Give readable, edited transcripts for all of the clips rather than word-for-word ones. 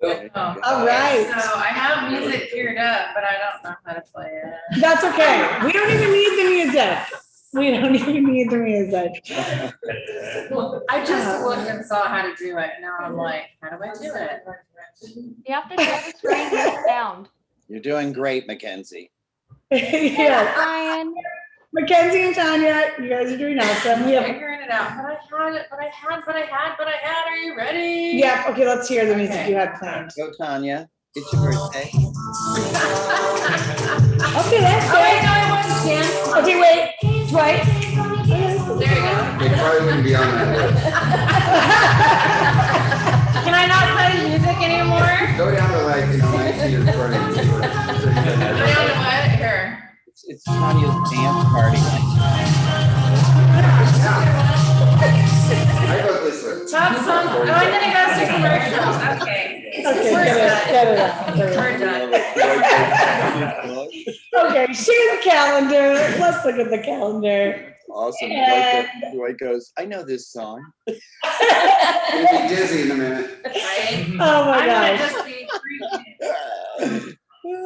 All right. So I have music geared up, but I don't know how to play it. That's okay. We don't even need the music. We don't even need the music. Well, I just looked and saw how to do it. Now I'm like, how do I do it? You have to share the screen with sound. You're doing great, Mackenzie. Yes. Brian. Mackenzie and Tanya, you guys are doing awesome. We have. Figuring it out, but I had. Are you ready? Yeah. Okay. Let's hear the music Okay. you had planned. Go, Tanya. It's your birthday. Okay, that's Oh wait, good. no, I wasn't dancing. Okay, wait. It's right. There you go. They probably wouldn't be on that list. Can I not play music anymore? Go down to like, 19 or 20. and see what- Go down to what? Here. It's Tanya's dance party night. I go this way. Top song. Oh, and then it goes to commercials. Okay. Okay, We're get it out. We're done. Okay, share the calendar. Let's look at the calendar. Awesome. And- Dwight goes, I know this song. You'll be dizzy in a minute. Right? Oh my I'm gonna gosh. just be freaking.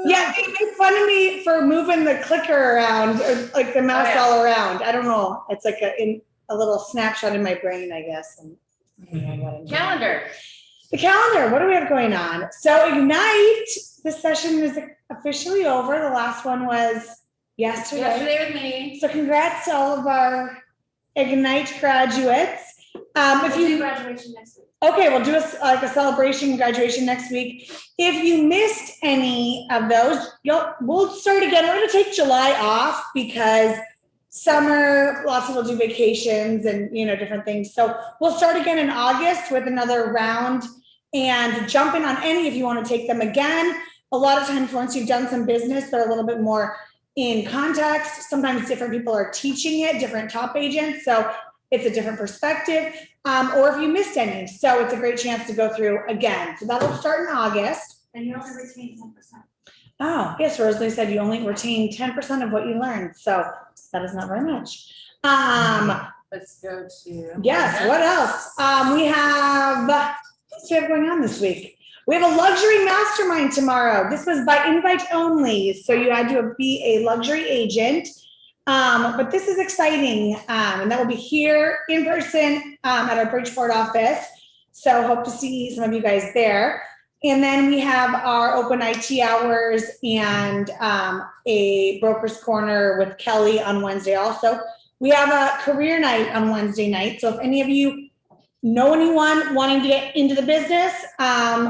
Yeah, they make fun of me for moving the clicker around, or like the mouse Oh, yeah. all around. I don't know. It's like a little snapshot in my brain, I guess. And Calendar. the calendar, what do we have going on? So Ignite, this session is officially over. The last one was yesterday. Yesterday with me. So congrats to all of our Ignite graduates. If you graduation next week. Okay, we'll do a celebration graduation next week. If you missed any of those, we'll start again. We're gonna take July off because summer, lots of people do vacations and different things. So we'll start again in August with another round and jump in on any if you want to take them again. A lot of times once you've done some business, they're a little bit more in context. Sometimes different people are teaching it, different top agents. So it's a different perspective, or if you missed any. So it's a great chance to go through again. So that'll start in August. And you only retain 10%. Oh, yes, Rosalie said you only retain 10% of what you learned. So that is not very much. Let's go to. Yes, what else? We have, what's we have going on this week? We have a luxury mastermind tomorrow. This was by invite only. So you had to be a luxury agent. But this is exciting, and that will be here in person at our Bridgeport office. So hope to see some of you guys there. And then we have our open IT hours and a broker's corner with Kelly on Wednesday also. We have a career night on Wednesday night. So if any of you know anyone wanting to get into the business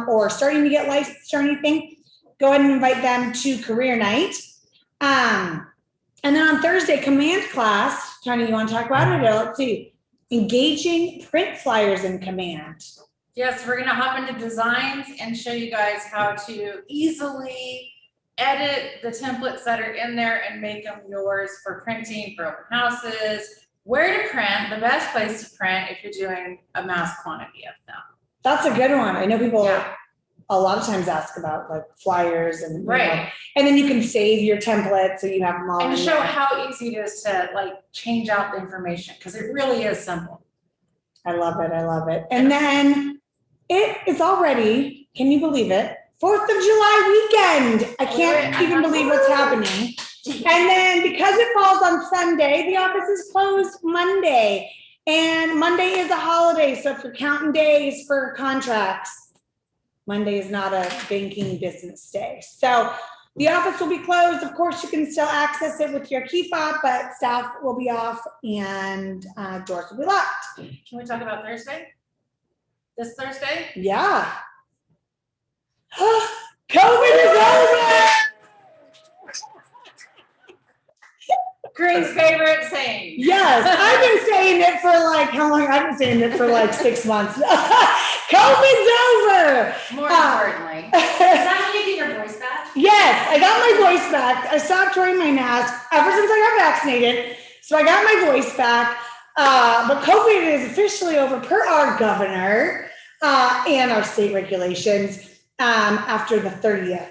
or starting to get licensed or anything, go ahead and invite them to career night. And then on Thursday, command class. Tony, you want to talk about it? Let's see. Engaging print flyers in command. Yes, we're gonna hop into designs and show you guys how to easily edit the templates that are in there and make them yours for printing, for open houses, where to print, the best place to print if you're doing a mass quantity of them. That's a good one. I know people Yeah. a lot of times ask about like flyers and you Right. know, and then you can save your template so you have them all. And to in show there. how easy it is to like change out the information, because it really is simple. I love it. I love it. And then it is already, can you believe it? 4th of July weekend. I can't even believe what's happening. And then because it falls on Sunday, the office is closed Monday. And Monday is a holiday. So if you're counting days for contracts, Monday is not a banking business day. So the office will be closed. Of course, you can still access it with your key fob, but staff will be off and doors will be locked. Can we talk about Thursday? This Thursday? Yeah. COVID is over. Green's favorite saying. Yes, I've been saying it for like, how long? I've been saying it for like 6 months. COVID's over. More importantly. Is that when you get your voice back? Yes, I got my voice back. I stopped wearing my mask ever since I got vaccinated. So I got my voice back. But COVID is officially over per our governor and our state regulations after the 30th.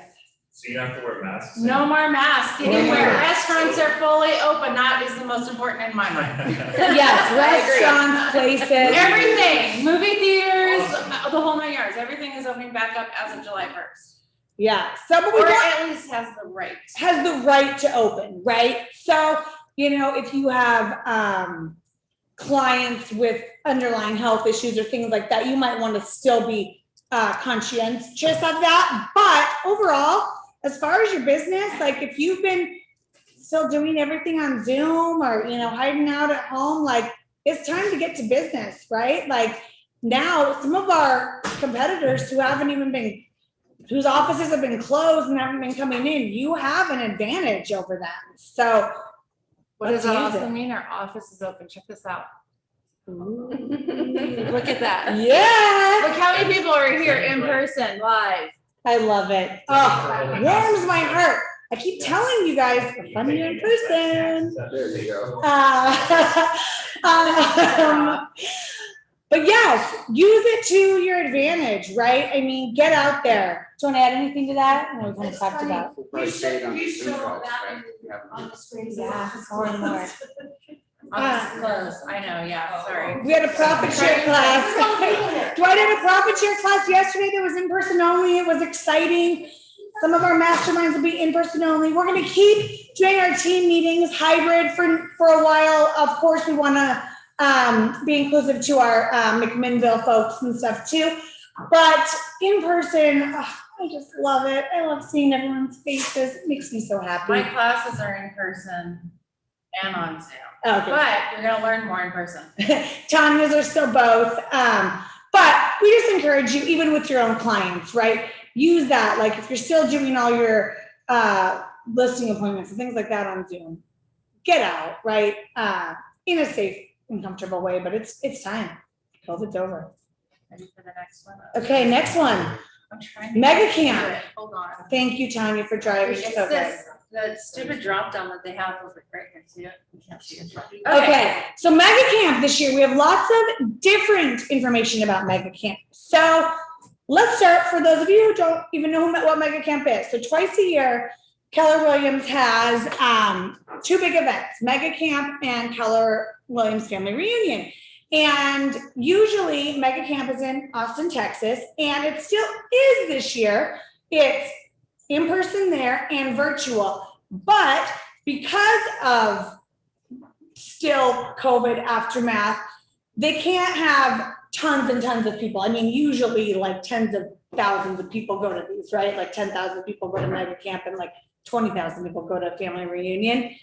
So you don't have to wear masks? No more masks No more anywhere. masks. Restaurants are fully open. That is the most important in my mind. Yes, I agree. restaurants, places. Everything, movie theaters, the whole 9 yards. ours. Everything is opening back up as of July 1st. Yeah, so, but we Or want, at least has the right. has the right to open, right? So, you know, if you have, clients with underlying health issues or things like that, you might want to still be, conscientious of that. But overall, as far as your business, like if you've been still doing everything on Zoom or, you know, hiding out at home, like it's time to get to business, right? Like now, some of our competitors who haven't even been, whose offices have been closed and haven't been coming in, you have an advantage over them. So What does let's that use also it. mean? Our office is open. Check this out. Look Look at that. Yeah, Look how many people are here in person, live. I love it. Oh, warms my heart. I keep telling you guys, we're funnier in person. There you go. But yes, use it to your advantage, right? I mean, get out there. Do you want to add anything to that? I know we kind of talked about. We'll probably say it on the Zoom calls, right? On the screen. Yeah, more and more. Office is closed. I know, yeah, sorry. We had a profit share class. Dwight had a profit share class yesterday that was in person only. It was exciting. Some of our masterminds will be in person only. We're gonna keep doing our team meetings hybrid for a while. Of course, we wanna be inclusive to our McMinnville folks and stuff too. But in person, I just love it. I love seeing everyone's faces. It makes me so happy. My classes are in person and on Zoom, Okay. but you're gonna learn more in person. Tanya's are still both. But we just encourage you, even with your own clients, right? Use that. Like if you're still doing all your listing appointments and things like that on Zoom, get out, right? In a safe and comfortable way, but it's time. COVID's over. Ready for the next one? Okay, next one. I'm trying to. Mega get camp. to it. Hold on. Thank you, Tanya, for driving. It's So good. this, the stupid drop down that they have over right here, see it? You can't see it. Okay, so Mega Camp this year, we have lots of different information about Mega Camp. So let's start for those of you who don't even know what Mega Camp is. So twice a year, Keller Williams has two big events, Mega Camp and Keller Williams Family Reunion. And usually Mega Camp is in Austin, Texas, and it still is this year. It's in person there and virtual. But because of still COVID aftermath, they can't have tons and tons of people. I mean, usually like tens of thousands of people go to these, right? Like 10,000 people go to Mega Camp and like 20,000 people go to Family Reunion.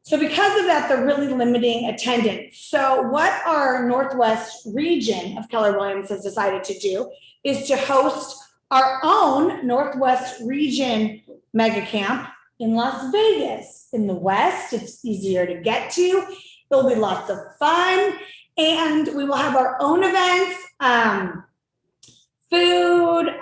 So because of that, they're really limiting attendance. So what our Northwest region of Keller Williams has decided to do is to host our own Northwest region Mega Camp in Las Vegas. In the West, it's easier to get to. There'll be lots of fun, and we will have our own events, food,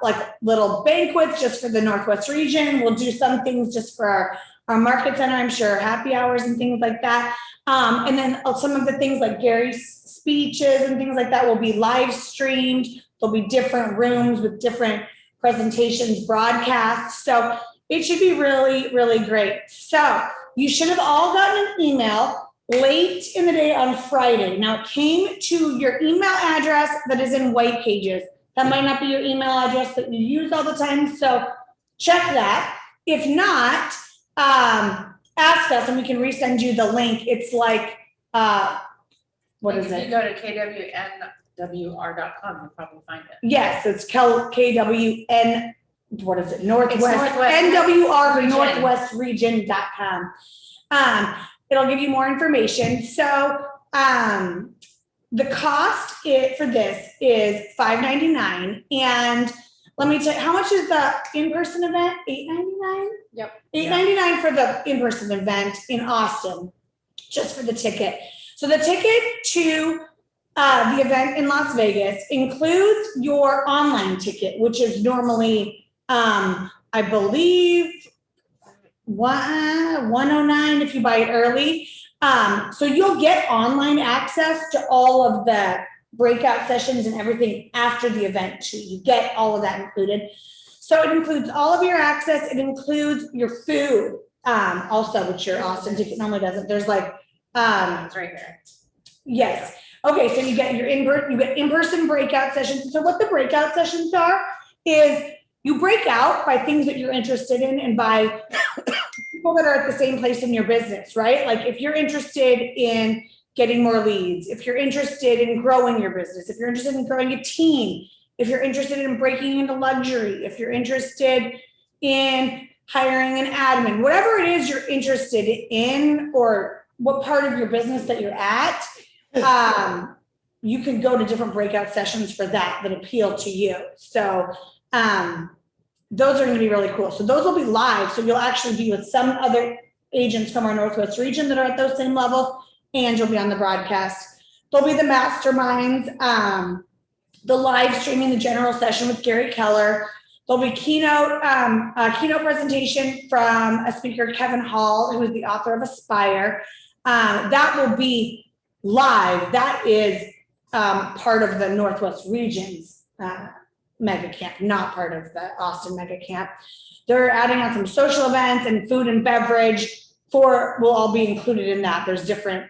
like little banquets just for the Northwest region. We'll do some things just for our market center, I'm sure, happy hours and things like that. And then some of the things like Gary's speeches and things like that will be live streamed. There'll be different rooms with different presentations, broadcasts. So it should be really, really great. So you should have all gotten an email late in the day on Friday. Now it came to your email address that is in White Pages. That might not be your email address that you use all the time. So check that. If not, ask us and we can resend you the link. It's like, what is If you it? go to KWNWR.com, you'll probably find it. Yes, it's KWN, what is it? Northwest, Northwest NWR, Region. northwestregion.com. It'll give you more information. So, the cost for this is $5.99, and let me tell you, how much is the in-person event? $8.99? Yep. $8.99 for the in-person event in Austin, just for the ticket. So the ticket to the event in Las Vegas includes your online ticket, which is normally, I believe, $109 if you buy it early. So you'll get online access to all of the breakout sessions and everything after the event too. You get all of that included. So it includes all of your access. It includes your food, also, which your Austin ticket normally doesn't. There's like, It's right here. Yes. Okay, so you get in-person breakout sessions. So what the breakout sessions are is you break out by things that you're interested in and by people that are at the same place in your business, right? Like if you're interested in getting more leads, if you're interested in growing your business, if you're interested in growing a team, if you're interested in breaking into luxury, if you're interested in hiring an admin, whatever it is you're interested in or what part of your business that you're at, you can go to different breakout sessions for that appeal to you. So those are going to be really cool. So those will be live. So you'll actually be with some other agents from our Northwest region that are at those same levels, and you'll be on the broadcast. There'll be the masterminds, the live streaming, the general session with Gary Keller. There'll be a keynote presentation from a speaker, Kevin Hall, who is the author of Aspire. That will be live. That is part of the Northwest region's mega camp, not part of the Austin mega camp. They're adding on some social events and food and beverage will all be included in that. There's different,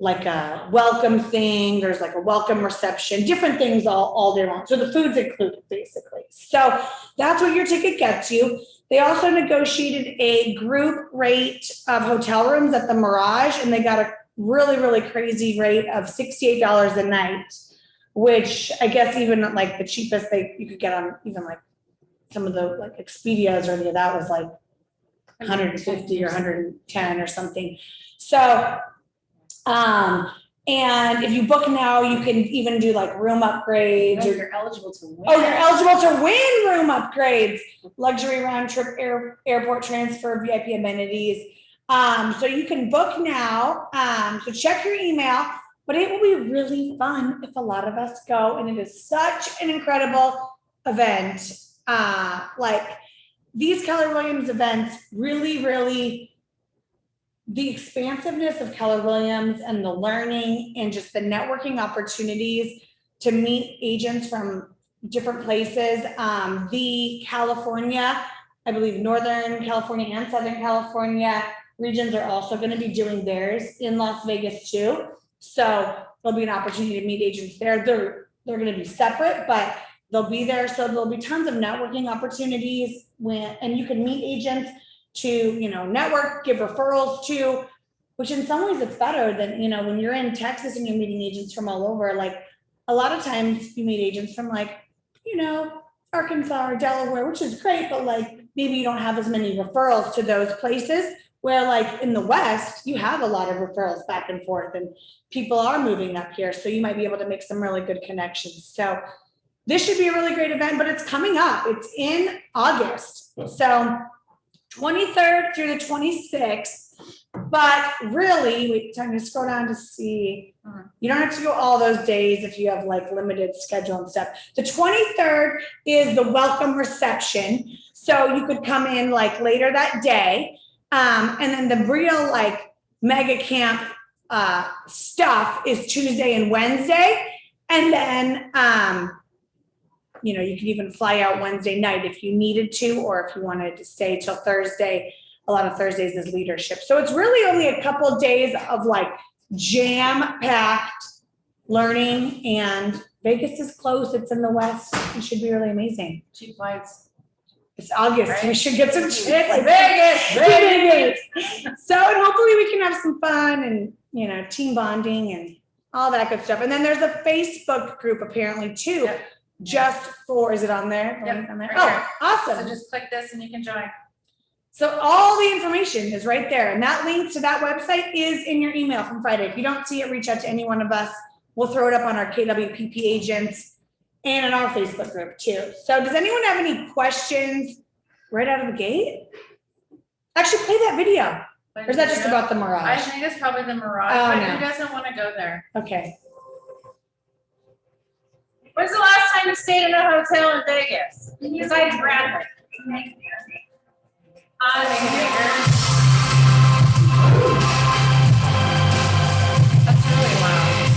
like a welcome thing. There's like a welcome reception, different things all day long. So the food's included basically. So that's what your ticket gets you. They also negotiated a group rate of hotel rooms at the Mirage, and they got a really, really crazy rate of $68 a night, which I guess even like the cheapest you could get on even like some of the like Expedias or any of that was like 150 or 110 or something. So, and if you book now, you can even do like room upgrades. You're eligible to win. Oh, you're eligible to win room upgrades, luxury round trip airport transfer, VIP amenities. So you can book now. So check your email, but it will be really fun if a lot of us go, and it is such an incredible event. Like these Keller Williams events really, the expansiveness of Keller Williams and the learning and just the networking opportunities to meet agents from different places. The California, I believe Northern California and Southern California regions are also going to be doing theirs in Las Vegas too. So there'll be an opportunity to meet agents there. They're going to be separate, but they'll be there. So there'll be tons of networking opportunities and you can meet agents to, network, give referrals to, which in some ways it's better than, when you're in Texas and you're meeting agents from all over, like a lot of times you meet agents from like, Arkansas or Delaware, which is great, but like maybe you don't have as many referrals to those places. Where like in the West, you have a lot of referrals back and forth and people are moving up here. So you might be able to make some really good connections. So this should be a really great event, but it's coming up. It's in August. So 23rd through the 26th, but really, wait, time to scroll down to see, you don't have to go all those days if you have like limited schedule and stuff. The 23rd is the welcome reception. So you could come in like later that day. And then the real like mega camp stuff is Tuesday and Wednesday. And then, you can even fly out Wednesday night if you needed to, or if you wanted to stay till Thursday. A lot of Thursdays is leadership. So it's really only a couple of days of like jam-packed learning, and Vegas is close. It's in the West. It should be really amazing. Cheap flights. It's August. Right. We should get some chicks. Vegas. So, and hopefully we can have some fun and, team bonding and all that good stuff. And then there's a Facebook group apparently too, Yep. just for, is it on there? The Yep, link on there? right Oh, there. awesome. So just click this and you can join. So all the information is right there. And that link to that website is in your email from Friday. If you don't see it, reach out to any one of us. We'll throw it up on our KWPP agents and in our Facebook group too. So does anyone have any questions right out of the gate? Actually, play that video. Or is that just about the I Mirage? think it's probably the Mirage, Oh, but no. who doesn't want to go there? Okay. When's the last time you stayed in a hotel in Vegas? Besides Bradley. That's really loud.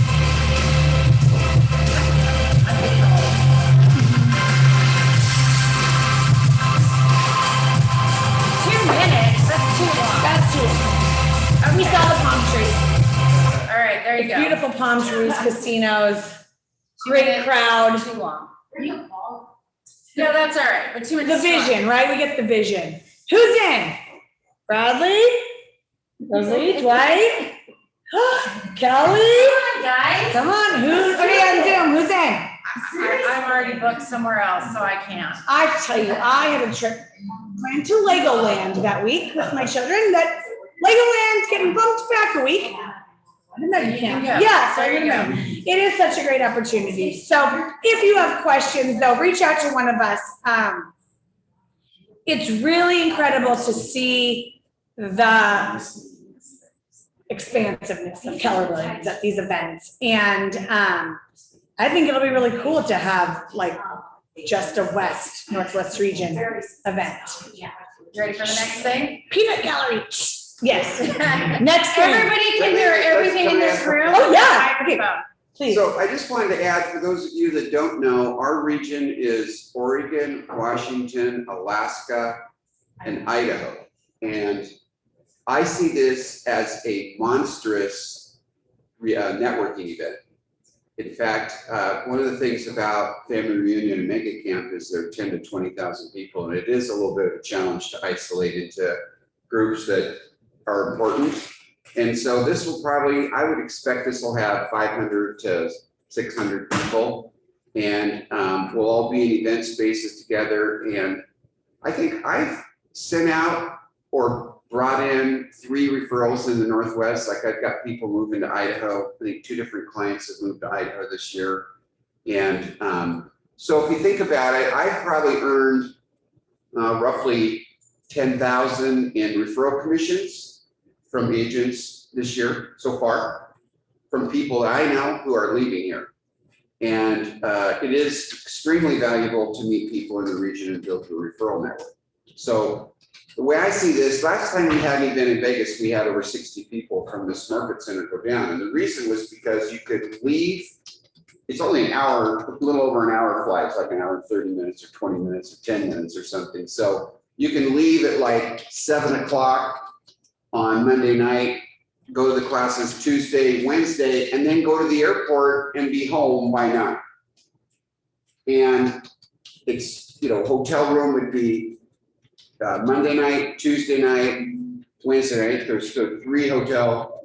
2 minutes, that's too long. That's too long. We saw the palm tree. All right, Palm Trees Casinos. Great crowd. Too long. Yeah, that's all right, but too much. The vision, right? We get the vision. Who's in? Bradley? Rosalie? Dwight? Kelly? Guys. Come on, okay, on Zoom, who's in? I'm already booked somewhere else, so I can't. I tell you, I had a trip planned to Legoland that week with my children, that Legoland's getting bumped back a week. I didn't know you can. Yeah. Yeah, so There you're you gonna, it is such a great opportunity. So if you have questions though, reach out to one of us. It's really incredible to see the expansiveness of Keller Williams at these events. And I think it'll be really cool to have like just a Northwest region event. You ready for the next thing? Peanut gallery. Yes. Next thing. Everybody can hear everything in this room. Oh, yeah. Okay. Microphone. Please. So I just wanted to add, for those of you that don't know, our region is Oregon, Washington, Alaska, and Idaho. And I see this as a monstrous networking event. In fact, one of the things about Family Reunion and Mega Camp is there are 10 to 20,000 people, and it is a little bit of a challenge to isolate into groups that are important. And so this will probably, I would expect this will have 500 to 600 people, and we'll all be in event spaces together. And I think I've sent out or brought in 3 referrals in the Northwest. Like I've got people moving to Idaho. I think 2 different clients have moved to Idaho this year. And so if you think about it, I've probably earned roughly 10,000 in referral commissions from agents this year so far, from people that I know who are leaving here. And it is extremely valuable to meet people in the region and build a referral network. So the way I see this, last time we had an event in Vegas, we had over 60 people from this market center go down. And the reason was because you could leave, it's only an hour, a little over an hour flight, it's like an hour and 30 minutes or 20 minutes or 10 minutes or something. So you can leave at like 7 o'clock on Monday night, go to the classes Tuesday, Wednesday, and then go to the airport and be home by 9. And it's, hotel room would be Monday night, Tuesday night, Wednesday night. There's 3 hotel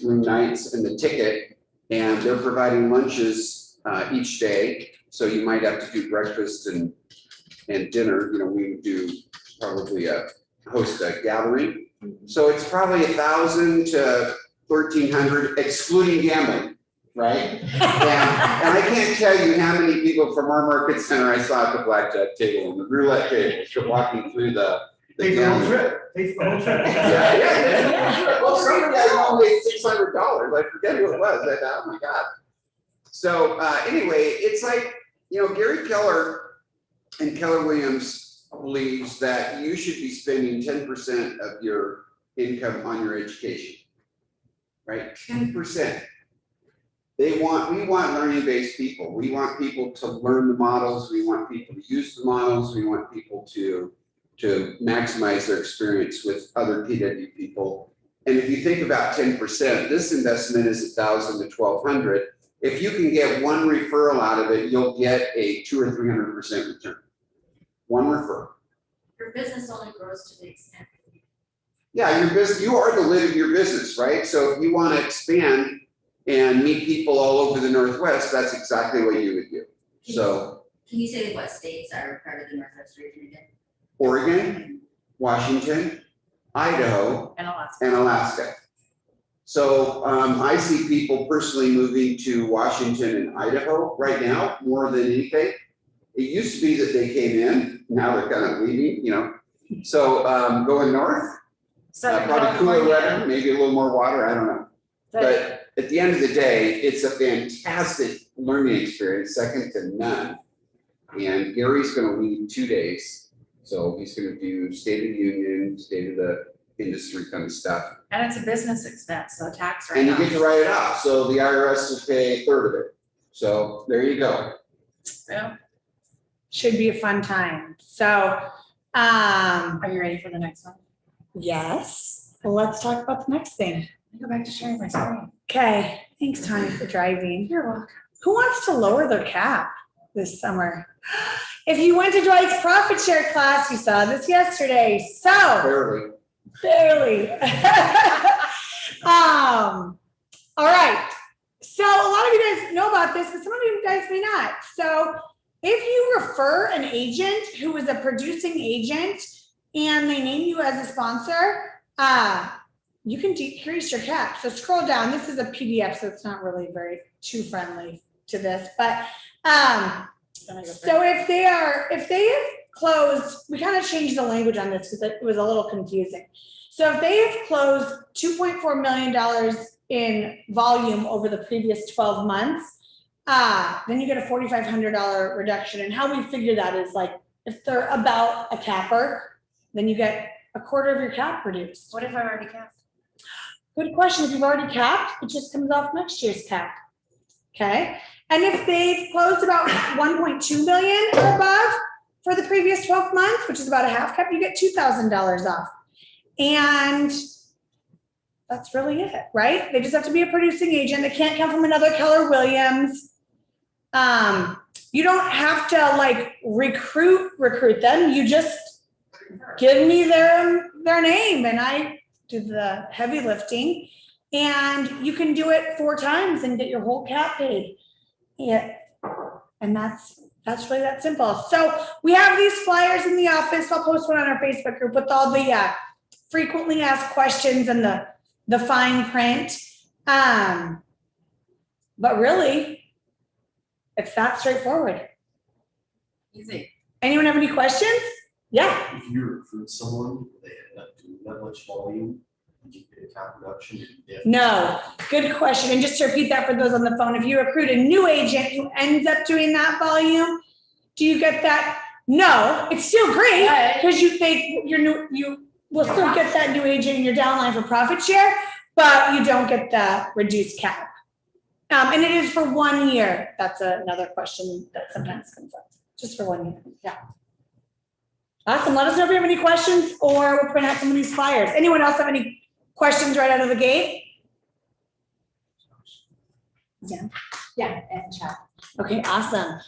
room nights and the ticket, and they're providing lunches each day. So you might have to do breakfast and dinner. We would do probably host a gathering. So it's probably 1,000 to 1,300, excluding gambling, right? And I can't tell you how many people from our market center I saw at the blackjack table and the roulette table, walking through the gambling. Yeah. Well, some guy only $600. I forget who it was. Oh my God. So anyway, it's like, Gary Keller and Keller Williams believes that you should be spending 10% of your income on your education, right? 10%. We want learning-based people. We want people to learn the models. We want people to use the models. We want people to maximize their experience with other PW people. And if you think about 10%, this investment is 1,000 to 1,200. If you can get one referral out of it, you'll get a 200 or 300% return. One referral. Your business only grows to the extent. Yeah, your business, you are the lid of your business, right? So if you want to expand and meet people all over the Northwest, that's exactly what you would do. So Can you say what states are part of the Northwest region again? Oregon, Washington, Idaho, And and Alaska. So I see people personally moving to Washington and Idaho right now more than anything. It used to be that they came in, now they're kind of leaving, So going north, probably cooler weather, maybe a little more water, I don't know. But at the end of the day, it's a fantastic learning experience, second to none. And Gary's gonna lead 2 days. So he's gonna do State of the Union, State of the Industry kind of stuff. And it's a business expense, so tax And you write-off. get to write it off, so the IRS will pay a third of it. So there you go. Yeah. Should be a fun time. So, Are you ready for the next one? yes, let's talk about the next thing. Go back to sharing my screen. Okay, thanks Tanya for driving. You're welcome. Who wants to lower their cap this summer? If you went to Dwight's profit share class, you saw this yesterday. So Barely. barely. All right. So a lot of you guys know about this, but some of you guys may not. So if you refer an agent who is a producing agent and they name you as a sponsor, you can decrease your cap. So scroll down. This is a PDF, so it's not really very too friendly to this. But so if they have closed, we kind of changed the language on this because it was a little confusing. So if they have closed $2.4 million in volume over the previous 12 months, then you get a $4,500 reduction. And how we figure that is like, if they're about a capper, then you get a quarter of your cap reduced. What if I already capped? Good question. If you've already capped, it just comes off next year's cap. Okay. And if they've closed about 1.2 million or above for the previous 12 months, which is about a half cap, you get $2,000 off. And that's really it, right? They just have to be a producing agent. They can't come from another Keller Williams. You don't have to like recruit them. You just give me their name and I do the heavy lifting, and you can do it 4 times and get your whole cap paid. Yeah, and that's really that simple. So we have these flyers in the office. I'll post one on our Facebook group with all the frequently asked questions and the fine print. But really, it's that straightforward. Easy. Anyone have any questions? Yeah. If you recruit someone, they end up doing that much volume, did you get a cap reduction? No, good question. And just to repeat that for those on the phone, if you recruit a new agent who ends up doing that volume, do you get that? No, it's still great because you will still get that new agent in your downline for profit share, but you don't get that reduced cap. And it is for 1 year. That's another question that sometimes comes up. Just for 1 year. Yeah. Awesome. Let us know if you have any questions or we'll print out some of these flyers. Anyone else have any questions right out of the gate? Yeah, and chat. Okay, awesome.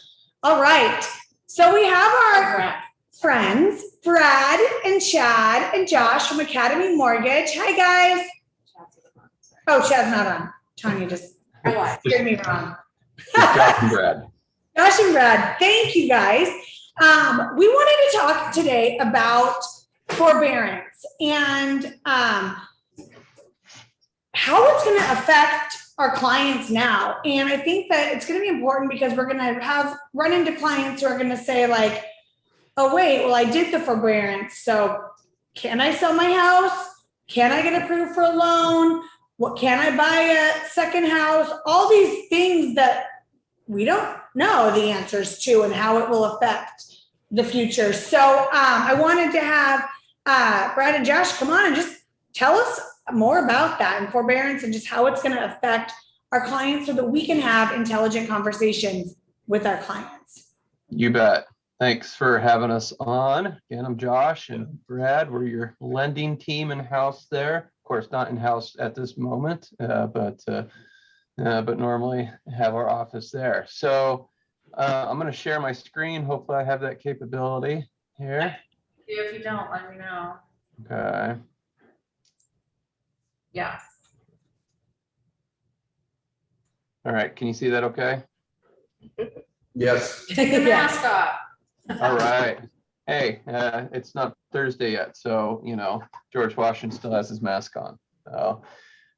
All right. So we have our friends, Brad and Chad and Josh from Academy Mortgage. Hi, guys. Oh, Chad's not on. Tanya just scared me wrong. Josh and Brad. Josh and Brad, thank you, guys. We wanted to talk today about forbearance and how it's going to affect our clients now. And I think that it's going to be important because we're going to run into clients who are going to say like, oh, wait, well, I did the forbearance. So can I sell my house? Can I get approved for a loan? What can I buy a second house? All these things that we don't know the answers to and how it will affect the future. So I wanted to have Brad and Josh come on and just tell us more about that and forbearance and just how it's going to affect our clients so that we can have intelligent conversations with our clients. You bet. Thanks for having us on. Again, I'm Josh and Brad. We're your lending team in-house there. Of course, not in-house at this moment, but normally have our office there. So I'm going to share my screen. Hopefully I have that capability here. If you don't, let me know. Okay. Yeah. All right. Can you see that okay? Yes. Take the mask off. All right. Hey, it's not Thursday yet, so, George Washington still has his mask on. So,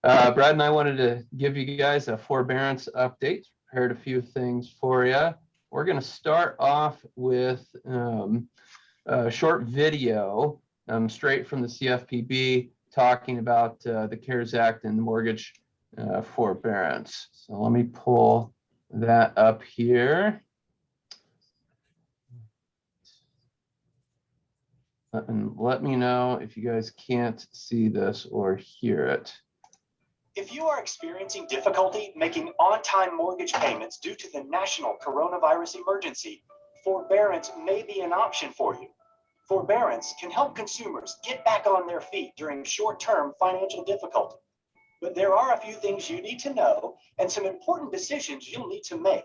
Brad and I wanted to give you guys a forbearance update. Prepared a few things for you. We're going to start off with a short video straight from the CFPB talking about the CARES Act and mortgage forbearance. So let me pull that up here. And let me know if you guys can't see this or hear it. If you are experiencing difficulty making on-time mortgage payments due to the national coronavirus emergency, forbearance may be an option for you. Forbearance can help consumers get back on their feet during short-term financial difficulty. But there are a few things you need to know and some important decisions you'll need to make.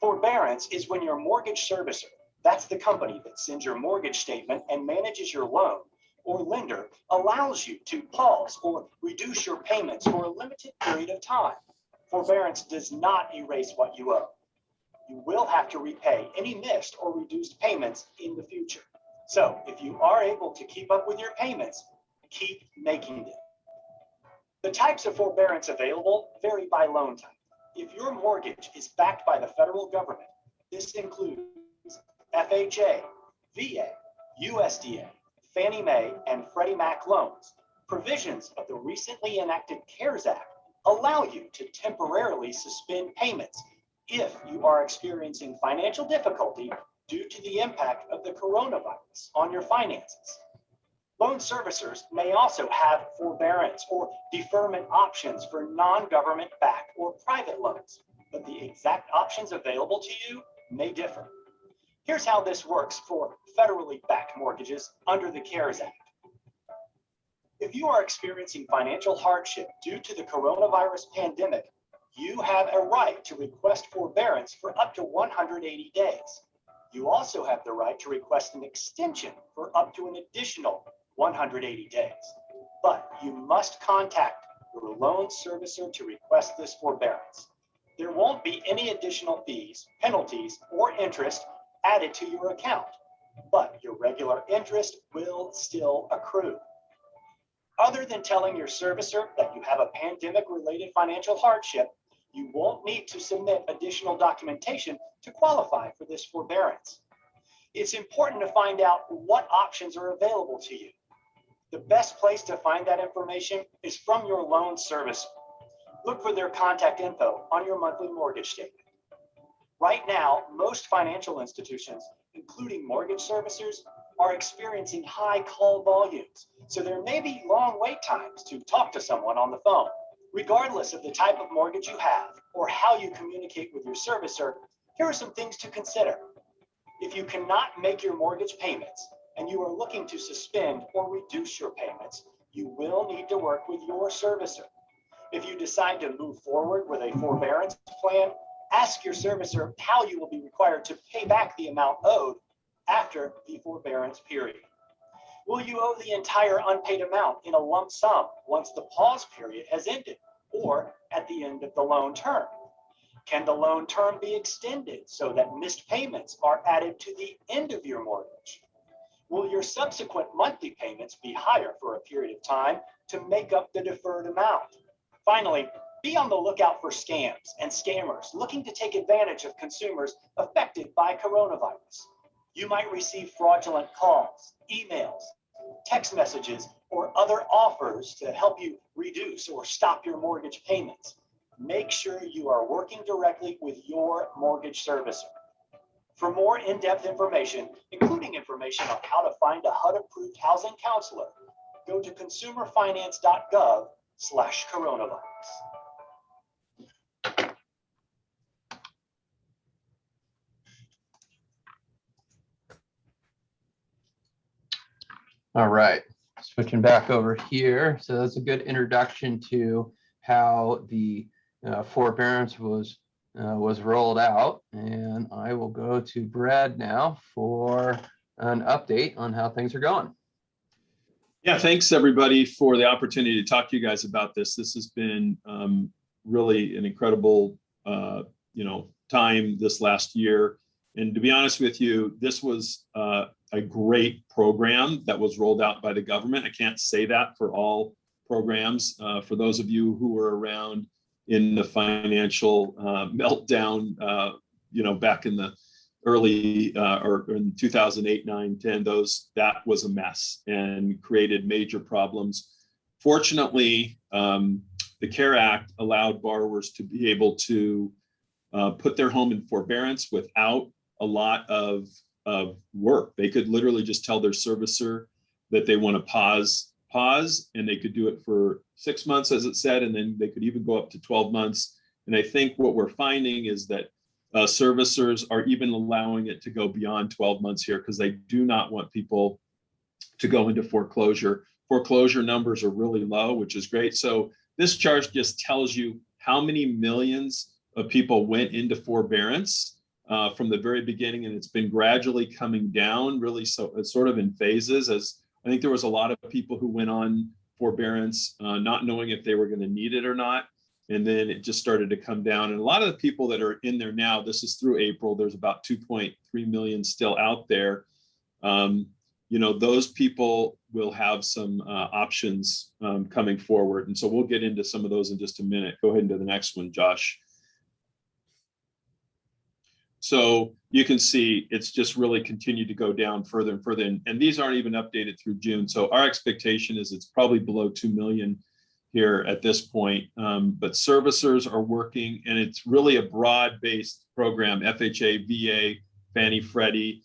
Forbearance is when your mortgage servicer, that's the company that sends your mortgage statement and manages your loan, or lender, allows you to pause or reduce your payments for a limited period of time. Forbearance does not erase what you owe. You will have to repay any missed or reduced payments in the future. So if you are able to keep up with your payments, keep making them. The types of forbearance available vary by loan type. If your mortgage is backed by the federal government, this includes FHA, VA, USDA, Fannie Mae, and Freddie Mac loans. Provisions of the recently enacted CARES Act allow you to temporarily suspend payments if you are experiencing financial difficulty due to the impact of the coronavirus on your finances. Loan servicers may also have forbearance or deferment options for non-government backed or private loans, but the exact options available to you may differ. Here's how this works for federally backed mortgages under the CARES Act. If you are experiencing financial hardship due to the coronavirus pandemic, you have a right to request forbearance for up to 180 days. You also have the right to request an extension for up to an additional 180 days. But you must contact your loan servicer to request this forbearance. There won't be any additional fees, penalties, or interest added to your account, but your regular interest will still accrue. Other than telling your servicer that you have a pandemic-related financial hardship, you won't need to submit additional documentation to qualify for this forbearance. It's important to find out what options are available to you. The best place to find that information is from your loan servicer. Look for their contact info on your monthly mortgage statement. Right now, most financial institutions, including mortgage servicers, are experiencing high call volumes, so there may be long wait times to talk to someone on the phone. Regardless of the type of mortgage you have or how you communicate with your servicer, here are some things to consider. If you cannot make your mortgage payments and you are looking to suspend or reduce your payments, you will need to work with your servicer. If you decide to move forward with a forbearance plan, ask your servicer how you will be required to pay back the amount owed after the forbearance period. Will you owe the entire unpaid amount in a lump sum once the pause period has ended or at the end of the loan term? Can the loan term be extended so that missed payments are added to the end of your mortgage? Will your subsequent monthly payments be higher for a period of time to make up the deferred amount? Finally, be on the lookout for scams and scammers looking to take advantage of consumers affected by coronavirus. You might receive fraudulent calls, emails, text messages, or other offers to help you reduce or stop your mortgage payments. Make sure you are working directly with your mortgage servicer. For more in-depth information, including information on how to find a HUD-approved housing counselor, go to consumerfinance.gov/coronavirus. All right, switching back over here. So that's a good introduction to how the forbearance was rolled out. And I will go to Brad now for an update on how things are going. Yeah, thanks everybody for the opportunity to talk to you guys about this. This has been really an incredible time this last year. And to be honest with you, this was a great program that was rolled out by the government. I can't say that for all programs. For those of you who were around in the financial meltdown, back in the early or in 2008, 9, 10, that was a mess and created major problems. Fortunately, the CARE Act allowed borrowers to be able to put their home in forbearance without a lot of work. They could literally just tell their servicer that they want to pause, and they could do it for 6 months, as it said, and then they could even go up to 12 months. And I think what we're finding is that servicers are even allowing it to go beyond 12 months here because they do not want people to go into foreclosure. Foreclosure numbers are really low, which is great. So this chart just tells you how many millions of people went into forbearance from the very beginning, and it's been gradually coming down, really. So it's sort of in phases. As I think there was a lot of people who went on forbearance not knowing if they were going to need it or not. And then it just started to come down. And a lot of the people that are in there now, this is through April, there's about 2.3 million still out there. Those people will have some options coming forward. And so we'll get into some of those in just a minute. Go ahead and do the next one, Josh. So you can see it's just really continued to go down further and further. And these aren't even updated through June. So our expectation is it's probably below 2 million here at this point. But servicers are working, and it's really a broad-based program, FHA, VA, Fannie, Freddie,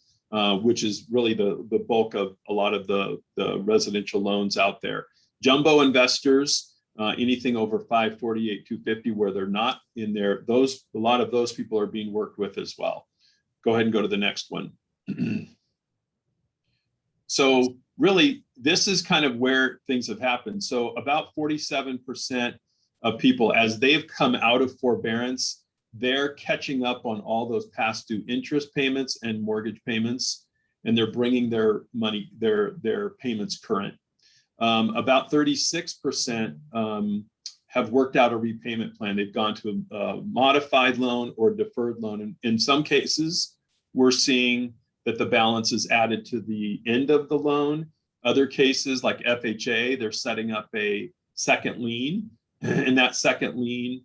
which is really the bulk of a lot of the residential loans out there. Jumbo investors, anything over 548, 250, where they're not in there, a lot of those people are being worked with as well. Go ahead and go to the next one. So really, this is kind of where things have happened. So about 47% of people, as they've come out of forbearance, they're catching up on all those past due interest payments and mortgage payments, and they're bringing their money, their payments current. About 36% have worked out a repayment plan. They've gone to a modified loan or deferred loan. And in some cases, we're seeing that the balance is added to the end of the loan. Other cases, like FHA, they're setting up a second lien, and that second lien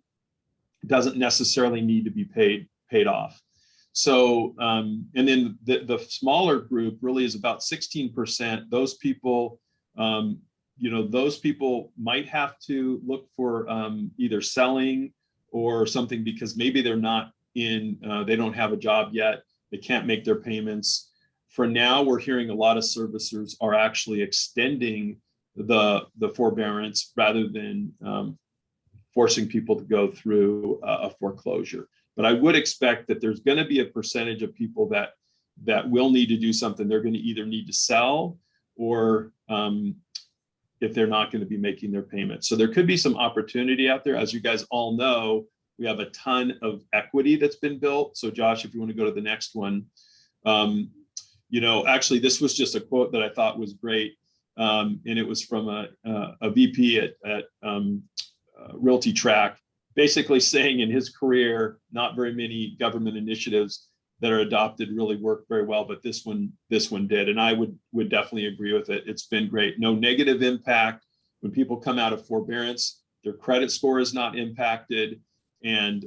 doesn't necessarily need to be paid off. So, and then the smaller group really is about 16%. Those people, those people might have to look for either selling or something, because maybe they're not they don't have a job yet. They can't make their payments. For now, we're hearing a lot of servicers are actually extending the forbearance rather than forcing people to go through a foreclosure. But I would expect that there's going to be a percentage of people that will need to do something. They're going to either need to sell, or if they're not going to be making their payments. So there could be some opportunity out there. As you guys all know, we have a ton of equity that's been built. So Josh, if you want to go to the next one, actually, this was just a quote that I thought was great. And it was from a VP at Realty Track, basically saying in his career, not very many government initiatives that are adopted really work very well, but this one did. And I would definitely agree with it. It's been great. No negative impact. When people come out of forbearance, their credit score is not impacted, and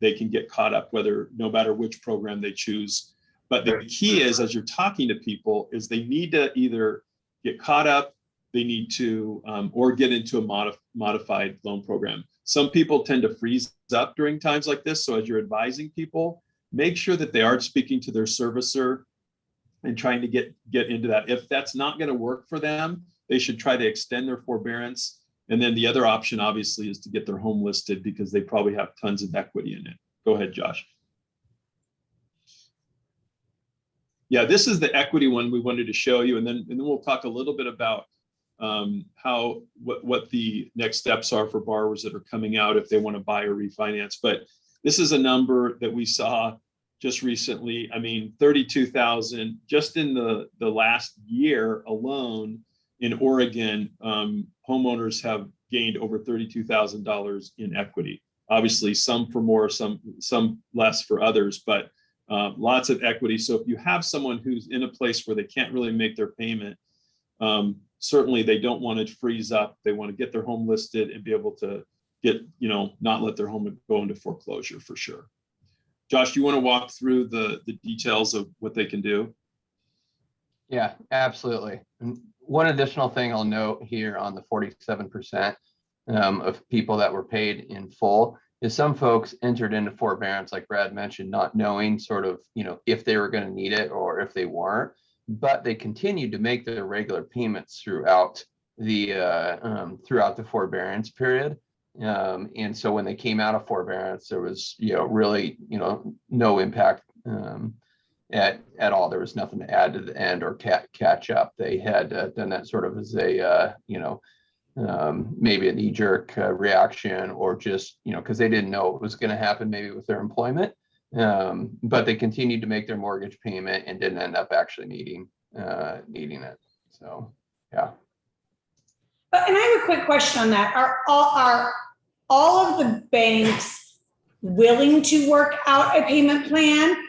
they can get caught up no matter which program they choose. But the key is, as you're talking to people, is they need to either get caught up, they need to, or get into a modified loan program. Some people tend to freeze up during times like this. So as you're advising people, make sure that they are speaking to their servicer and trying to get into that. If that's not going to work for them, they should try to extend their forbearance. And then the other option, obviously, is to get their home listed, because they probably have tons of equity in it. Go ahead, Josh. Yeah, this is the equity one we wanted to show you, and then we'll talk a little bit about what the next steps are for borrowers that are coming out if they want to buy or refinance. But this is a number that we saw just recently. I mean, 32,000 just in the last year alone in Oregon. Homeowners have gained over $32,000 in equity. Obviously, some for more, some less for others, but lots of equity. So if you have someone who's in a place where they can't really make their payment, certainly they don't want to freeze up. They want to get their home listed and be able to get, not let their home go into foreclosure for sure. Josh, do you want to walk through the details of what they can do? Yeah, absolutely. And one additional thing I'll note here on the 47% of people that were paid in full is some folks entered into forbearance, like Brad mentioned, not knowing sort of, if they were going to need it or if they weren't, but they continued to make their regular payments throughout the forbearance period. And so when they came out of forbearance, there was, really, no impact at all. There was nothing to add to the end or catch up. They had done that sort of as a, maybe a knee-jerk reaction, or just, because they didn't know what was going to happen maybe with their employment. But they continued to make their mortgage payment and didn't end up actually needing it. So, yeah. And I have a quick question on that. Are all of the banks willing to work out a payment plan?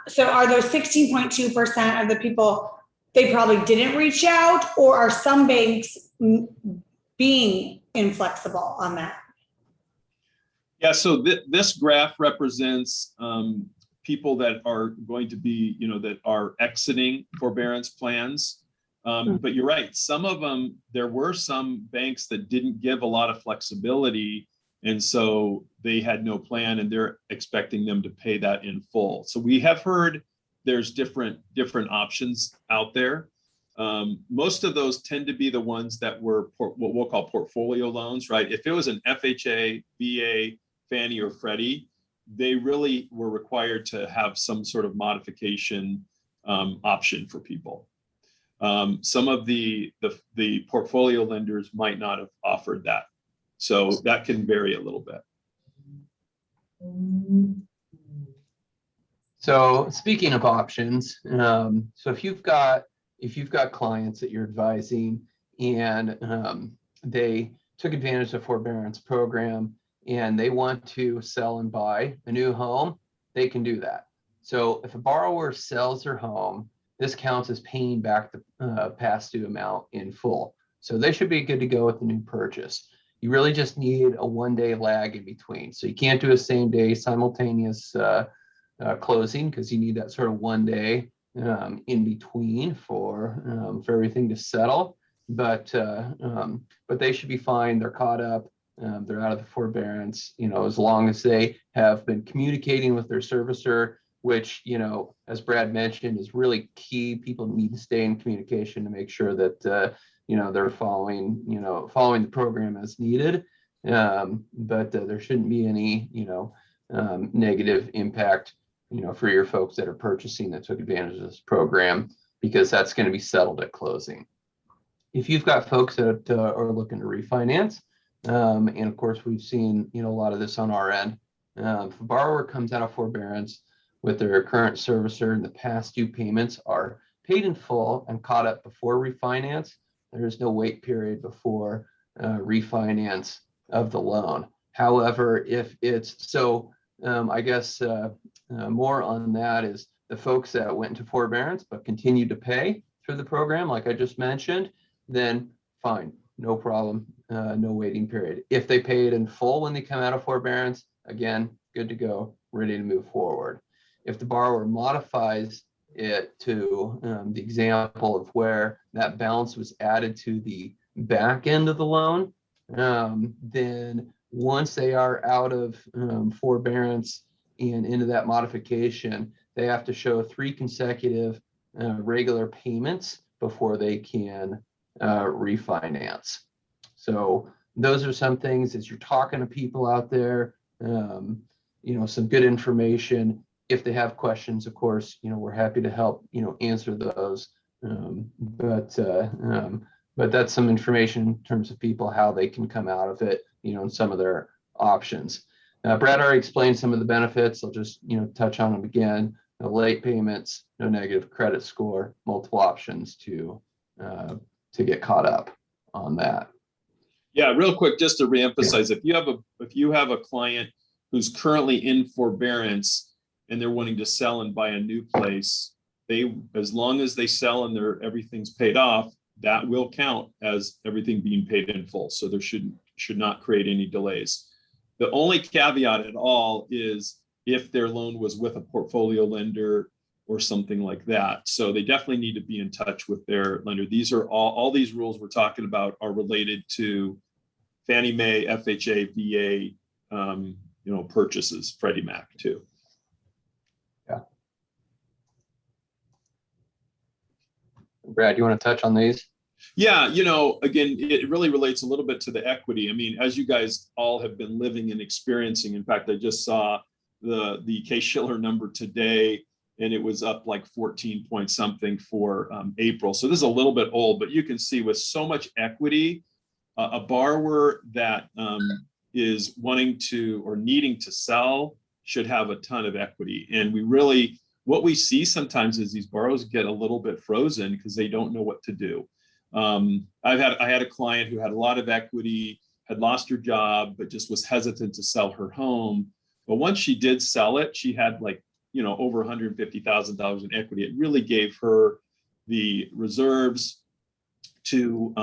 So are those 16.2% of the people, they probably didn't reach out, or are some banks being inflexible on that? Yeah, so this graph represents people that are going to be, that are exiting forbearance plans. But you're right, some of them, there were some banks that didn't give a lot of flexibility, and so they had no plan, and they're expecting them to pay that in full. So we have heard there's different options out there. Most of those tend to be the ones that were what we'll call portfolio loans, right? If it was an FHA, VA, Fannie or Freddie, they really were required to have some sort of modification option for people. Some of the portfolio lenders might not have offered that. So that can vary a little bit. So speaking of options, so if you've got clients that you're advising and they took advantage of the forbearance program and they want to sell and buy a new home, they can do that. So if a borrower sells their home, this counts as paying back the past due amount in full. So they should be good to go with the new purchase. You really just need a 1-day lag in between. So you can't do a same day simultaneous closing, because you need that sort of 1 day in between for everything to settle. But they should be fine. They're caught up. They're out of the forbearance, as long as they have been communicating with their servicer, which, as Brad mentioned, is really key. People need to stay in communication to make sure that, they're following the program as needed. But there shouldn't be any, negative impact, for your folks that are purchasing that took advantage of this program, because that's going to be settled at closing. If you've got folks that are looking to refinance, and of course we've seen, a lot of this on our end. If a borrower comes out of forbearance with their current servicer and the past due payments are paid in full and caught up before refinance, there is no wait period before refinance of the loan. However, if it's I guess more on that is the folks that went into forbearance but continued to pay through the program, like I just mentioned, then fine, no problem, no waiting period. If they pay it in full when they come out of forbearance, again, good to go, ready to move forward. If the borrower modifies it to the example of where that balance was added to the back end of the loan, then once they are out of forbearance and into that modification, they have to show 3 consecutive regular payments before they can refinance. So those are some things as you're talking to people out there, some good information. If they have questions, of course, we're happy to help, answer those. But that's some information in terms of people, how they can come out of it, and some of their options. Brad already explained some of the benefits. I'll just, touch on them again. No late payments, no negative credit score, multiple options to get caught up on that. Yeah, real quick, just to reemphasize, if you have a client who's currently in forbearance and they're wanting to sell and buy a new place, as long as they sell and everything's paid off, that will count as everything being paid in full. So there should not create any delays. The only caveat at all is if their loan was with a portfolio lender or something like that. So they definitely need to be in touch with their lender. These are all these rules we're talking about are related to Fannie Mae, FHA, VA, purchases, Freddie Mac too. Yeah. Brad, you want to touch on these? Yeah, again, it really relates a little bit to the equity. I mean, as you guys all have been living and experiencing, in fact, I just saw the Case-Shiller number today, and it was up like 14 point something for April. So this is a little bit old, but you can see with so much equity, a borrower that is wanting to or needing to sell should have a ton of equity. And what we see sometimes is these borrowers get a little bit frozen because they don't know what to do. I had a client who had a lot of equity, had lost her job, but just was hesitant to sell her home. But once she did sell it, she had over $150,000 in equity. It really gave her the reserves to,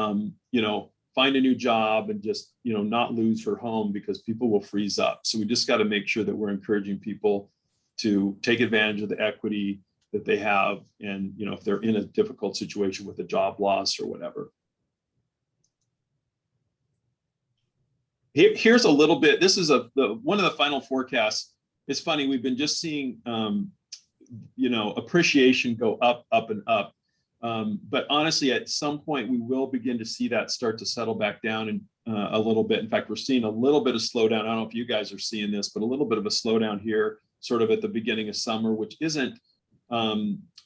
find a new job and just, not lose her home, because people will freeze up. So we just got to make sure that we're encouraging people to take advantage of the equity that they have. And, if they're in a difficult situation with a job loss or whatever. Here's a little bit, this is one of the final forecasts. It's funny, we've been just seeing, appreciation go up, up and up. But honestly, at some point, we will begin to see that start to settle back down and a little bit. In fact, we're seeing a little bit of slowdown. I don't know if you guys are seeing this, but a little bit of a slowdown here, sort of at the beginning of summer, which isn't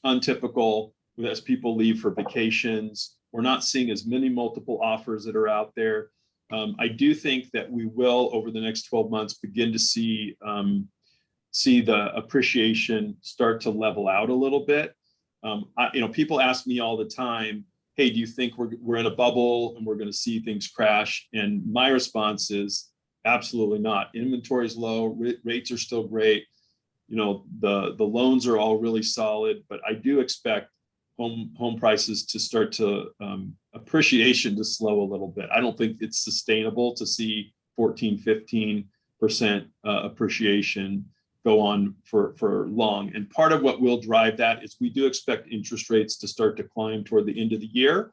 untypical as people leave for vacations. We're not seeing as many multiple offers that are out there. I do think that we will, over the next 12 months, begin to see the appreciation start to level out a little bit. People ask me all the time, hey, do you think we're in a bubble and we're going to see things crash? And my response is absolutely not. Inventory is low, rates are still great. The loans are all really solid, but I do expect home prices to start to appreciation to slow a little bit. I don't think it's sustainable to see 14-15% appreciation go on for long. And part of what will drive that is we do expect interest rates to start to climb toward the end of the year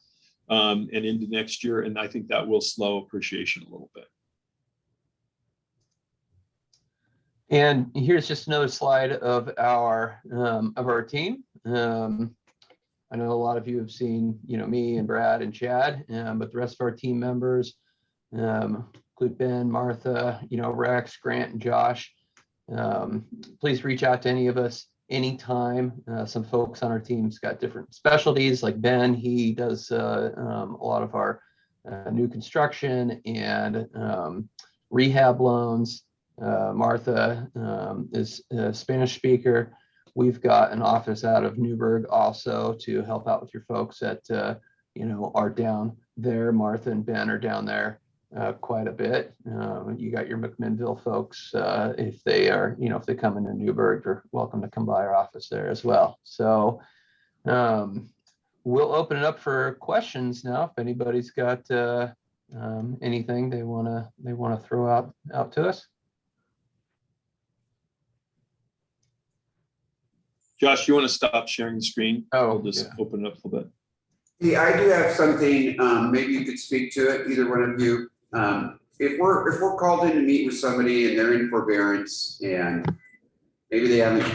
and into next year. And I think that will slow appreciation a little bit. And here's just another slide of our team. I know a lot of you have seen, me and Brad and Chad, but the rest of our team members, include Ben, Martha, Rex, Grant, and Josh. Please reach out to any of us anytime. Some folks on our team's got different specialties, like Ben. He does a lot of our new construction and rehab loans. Martha is a Spanish speaker. We've got an office out of Newburgh also to help out with your folks that are down there. Martha and Ben are down there quite a bit. You got your McMinnville folks, if they are, if they come into Newburgh, they're welcome to come by our office there as well. So we'll open it up for questions now. If anybody's got anything they want to throw out to us. Josh, you want to stop sharing the screen? Oh, I'll just open it up a little bit. Yeah, I do have something, maybe you could speak to it, either one of you. If we're called in to meet with somebody and they're in forbearance and maybe they haven't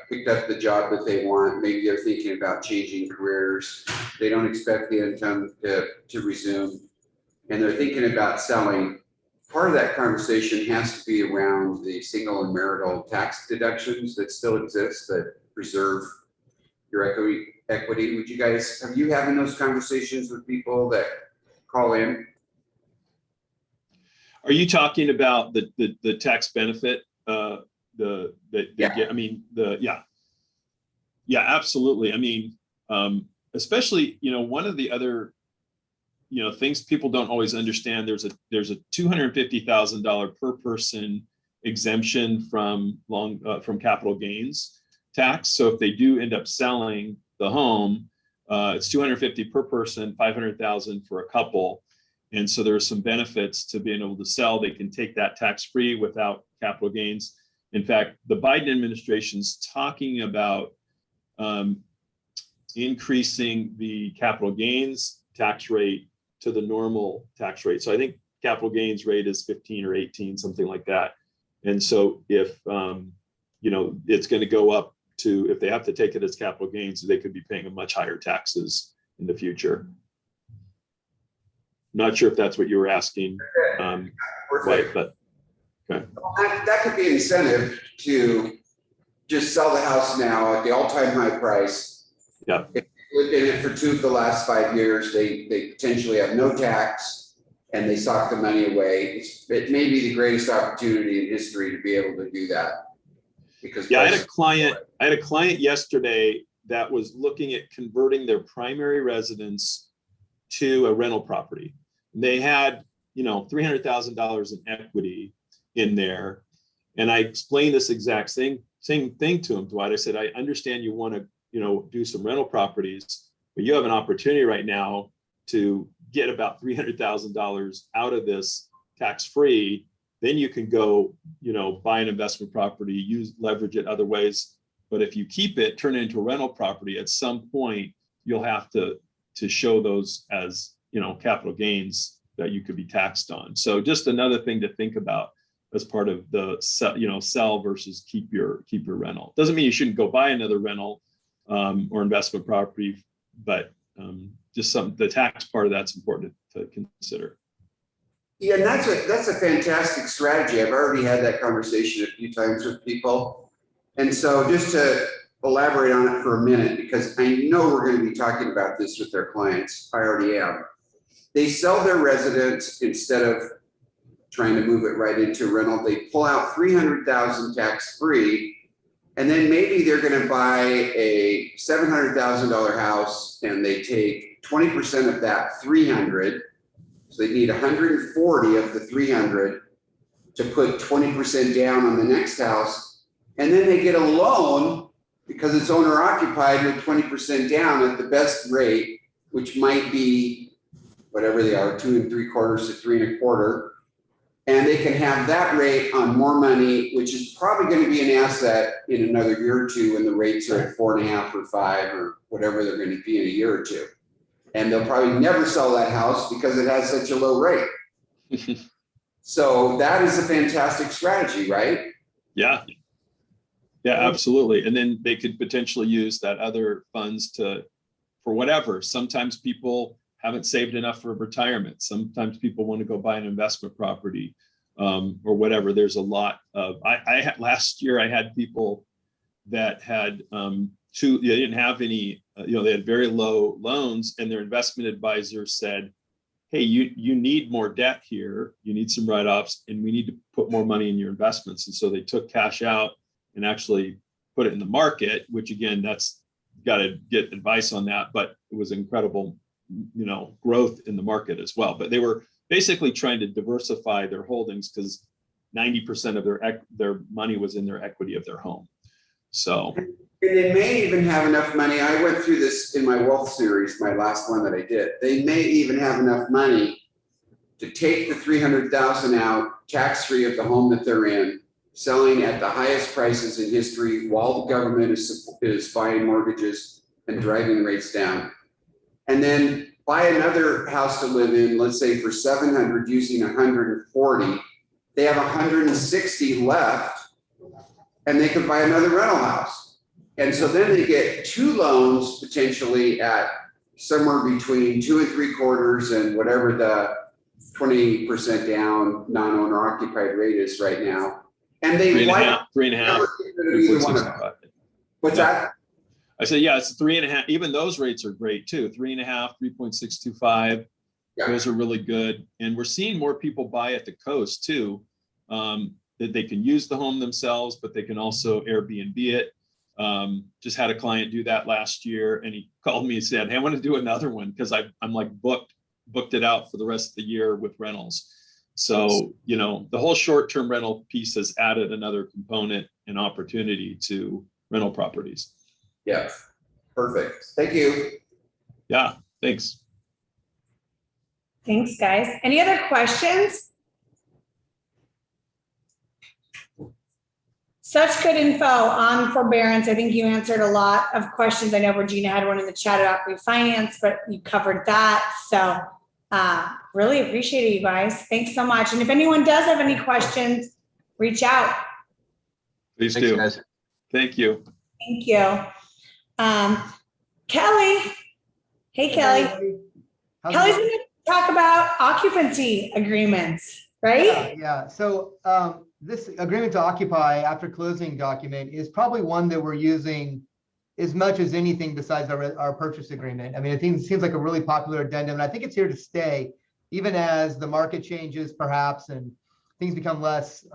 picked up the job that they want, maybe they're thinking about changing careers, they don't expect the income to resume, and they're thinking about selling, part of that conversation has to be around the single and marital tax deductions that still exist that preserve your equity. Would you guys, have you having those conversations with people that call in? Are you talking about the tax benefit? Yeah, absolutely. I mean, especially, one of the other, things people don't always understand, there's a $250,000 per person exemption from capital gains tax. So if they do end up selling the home, it's $250,000 per person, $500,000 for a couple. And so there are some benefits to being able to sell. They can take that tax-free without capital gains. In fact, the Biden administration's talking about increasing the capital gains tax rate to the normal tax rate. So I think capital gains rate is 15 or 18, something like that. And so if, it's going to go up to, if they have to take it as capital gains, they could be paying a much higher taxes in the future. Not sure if that's what you were asking. Right, but okay. That could be an incentive to just sell the house now at the all-time high price. Yeah. If they lived in it for 2 of the last 5 years, they potentially have no tax. and they sock the money away. It may be the greatest opportunity in history to be able to do that. Because Yeah, I had a client yesterday that was looking at converting their primary residence to a rental property. They had, $300,000 in equity in there. And I explained this exact same thing to him, Dwight. I said, I understand you want to, do some rental properties, but you have an opportunity right now to get about $300,000 out of this tax-free. Then you can go, buy an investment property, leverage it other ways. But if you keep it, turn it into a rental property, at some point, you'll have to show those as, capital gains that you could be taxed on. So just another thing to think about as part of the, sell versus keep your rental. Doesn't mean you shouldn't go buy another rental or investment property, but just the tax part of that's important to consider. Yeah, and that's a fantastic strategy. I've already had that conversation a few times with people. And so just to elaborate on it for a minute, because I know we're going to be talking about this with their clients. I already am. They sell their residence instead of trying to move it right into rental. They pull out $300,000 tax-free, and then maybe they're going to buy a $700,000 house, and they take 20% of that 300. So they need 140 of the 300 to put 20% down on the next house. And then they get a loan because it's owner occupied with 20% down at the best rate, which might be whatever they are, 2 3/4 to 3 1/4. And they can have that rate on more money, which is probably going to be an asset in another year or two when the rates are at 4.5 or 5 or whatever they're going to be in a year or two. And they'll probably never sell that house because it has such a low rate. So that is a fantastic strategy, right? Yeah. Yeah, absolutely. And then they could potentially use that other funds for whatever. Sometimes people haven't saved enough for retirement. Sometimes people want to go buy an investment property or whatever. There's a lot of, I had last year, I had people that had they didn't have any, they had very low loans, and their investment advisor said, hey, you need more debt here. You need some write-offs, and we need to put more money in your investments. And so they took cash out and actually put it in the market, which again, that's got to get advice on that, but it was incredible, growth in the market as well. But they were basically trying to diversify their holdings because 90% of their money was in their equity of their home. So. And they may even have enough money. I went through this in my wealth series, my last one that I did. They may even have enough money to take the $300,000 out tax-free of the home that they're in, selling at the highest prices in history while the government is buying mortgages and driving rates down. And then buy another house to live in, let's say for $700 using 140. They have 160 left, and they could buy another rental house. And so then they get 2 loans potentially at somewhere between 2 3/4 and whatever the 20% down non-owner occupied rate is right now. And they 3.5. What's that? I said, yeah, it's 3.5. Even those rates are great too. 3.5, 3.625. Yeah. Those are really good. And we're seeing more people buy at the coast too, that they can use the home themselves, but they can also Airbnb it. Just had a client do that last year, and he called me and said, hey, I want to do another one because I'm like booked it out for the rest of the year with rentals. So, the whole short-term rental piece has added another component and opportunity to rental properties. Yeah, perfect. Thank you. Yeah, thanks. Thanks, guys. Any other questions? Such good info on forbearance. I think you answered a lot of questions. I know Regina had one in the chat about refinance, but you covered that. So really appreciate it, you guys. Thanks so much. And if anyone does have any questions, reach out. Please Thanks, do. guys. Thank you. Thank you. Kelly. Hey, Kelly. Kelly's going to talk about occupancy agreements, right? Yeah. So this agreement to occupy after closing document is probably one that we're using as much as anything besides our purchase agreement. I mean, I think it seems like a really popular addendum, and I think it's here to stay. even as the market changes perhaps and things become less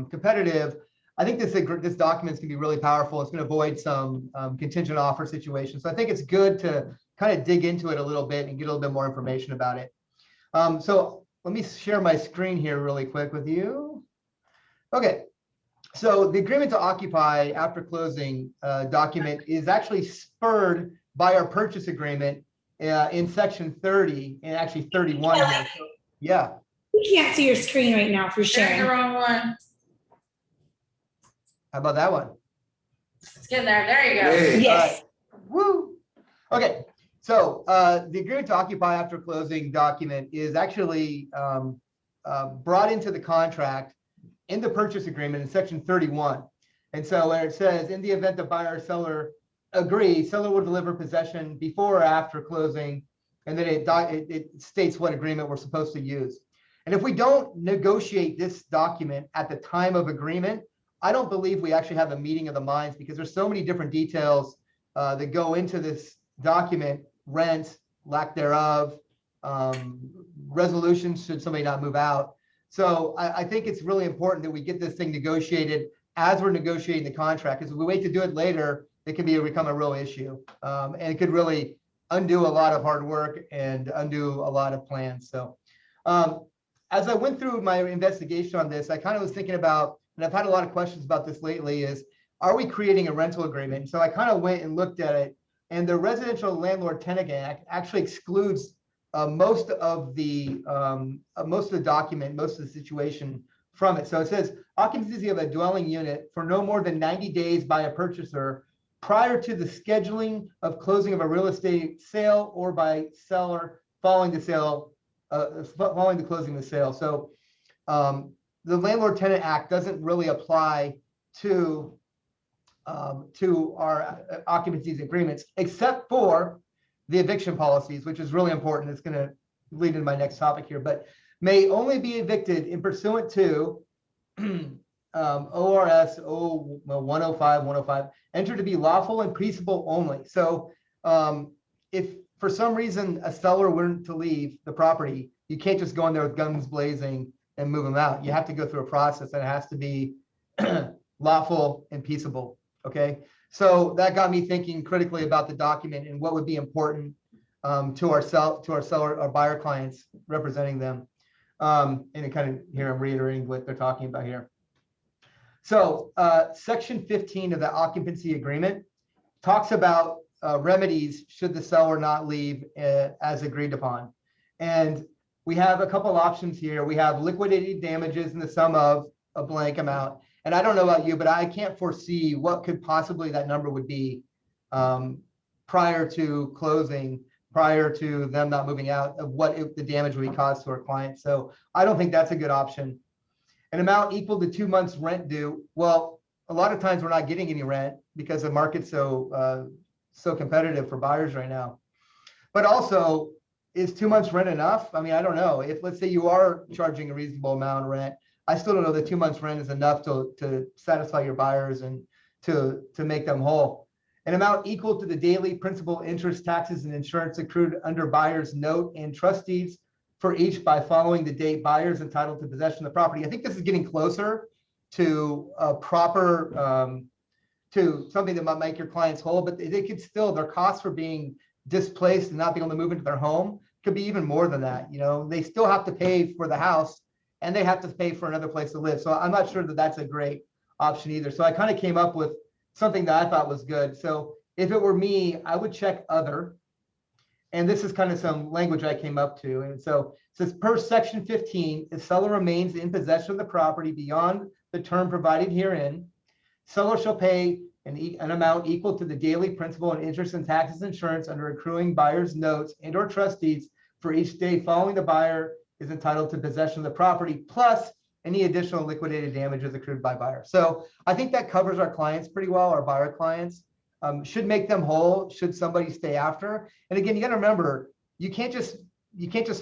competitive, I think this document is going to be really powerful. It's going to avoid some contingent offer situations. So I think it's good to kind of dig into it a little bit and get a little bit more information about it. So let me share my screen here really quick with you. Okay. So the agreement to occupy after closing document is actually spurred by our purchase agreement in section 30 and actually 31 here. So, yeah. We can't see your screen right now for Sharing sharing. the wrong one. How about that one? It's getting there. There you go. Hey. Yes. Woo. Okay. So the agreement to occupy after closing document is actually brought into the contract in the purchase agreement in section 31. And so where it says, in the event the buyer or seller agree, seller will deliver possession before or after closing. And then it states what agreement we're supposed to use. And if we don't negotiate this document at the time of agreement, I don't believe we actually have a meeting of the minds, because there's so many different details that go into this document: rent, lack thereof, resolutions should somebody not move out. So I think it's really important that we get this thing negotiated as we're negotiating the contract, because if we wait to do it later, it can become a real issue. And it could really undo a lot of hard work and undo a lot of plans. So as I went through my investigation on this, I kind of was thinking about, and I've had a lot of questions about this lately, is, are we creating a rental agreement? So I kind of went and looked at it, and the Residential Landlord-Tenant Act actually excludes most of the document, most of the situation from it. So it says occupancy of a dwelling unit for no more than 90 days by a purchaser prior to the scheduling of closing of a real estate sale, or by seller following the sale, following the closing of the sale. So the Landlord-Tenant Act doesn't really apply to our occupancies agreements, except for the eviction policies, which is really important. It's going to lead into my next topic here, but may only be evicted in pursuant to ORS 105, entered to be lawful and peaceable only. So if for some reason a seller were to leave the property, you can't just go in there with guns blazing and move them out. You have to go through a process that has to be lawful and peaceable. Okay. So that got me thinking critically about the document and what would be important to our seller, our buyer clients representing them. And it kind of here, I'm reiterating what they're talking about here. So section 15 of the occupancy agreement talks about remedies should the seller not leave as agreed upon. And we have a couple options here. We have liquidated damages in the sum of a blank amount. And I don't know about you, but I can't foresee what could possibly that number would be prior to closing, prior to them not moving out, of what the damage would be caused to our client. So I don't think that's a good option. An amount equal to 2 months rent due. Well, a lot of times we're not getting any rent because the market's so competitive for buyers right now. But also, is 2 months rent enough? I mean, I don't know. If, let's say, you are charging a reasonable amount of rent, I still don't know that 2 months rent is enough to satisfy your buyers and to make them whole. An amount equal to the daily principal, interest, taxes, and insurance accrued under buyer's note and trust deeds for each by following the date buyers entitled to possession of the property. I think this is getting closer to a proper, to something that might make your clients whole, but they could still, their costs for being displaced and not being able to move into their home could be even more than that. You know, they still have to pay for the house and they have to pay for another place to live. So I'm not sure that that's a great option either. So I kind of came up with something that I thought was good. So if it were me, I would check other. And this is kind of some language I came up to. And so it says, per section 15, if seller remains in possession of the property beyond the term provided herein, seller shall pay an amount equal to the daily principal and interest and taxes insurance under accruing buyer's notes and or trust deeds for each day following the buyer is entitled to possession of the property, plus any additional liquidated damages accrued by buyer. So I think that covers our clients pretty well, our buyer clients. Should make them whole should somebody stay after. And again, you got to remember, you can't just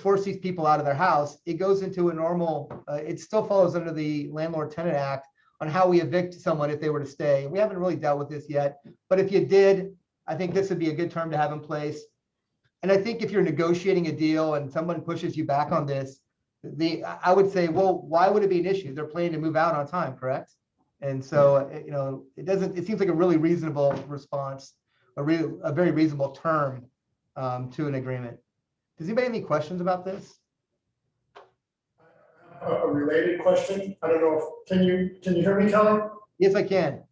force these people out of their house. It goes into a normal, it still follows under the Landlord-Tenant Act on how we evict someone if they were to stay. We haven't really dealt with this yet, but if you did, I think this would be a good term to have in place. And I think if you're negotiating a deal and someone pushes you back on this, I would say, well, why would it be an issue? They're planning to move out on time, correct? And so, it seems like a really reasonable response, a very reasonable term to an agreement. Does anybody have any questions about this? A related question. I don't know, can you hear me, Kelly? Yes, I can.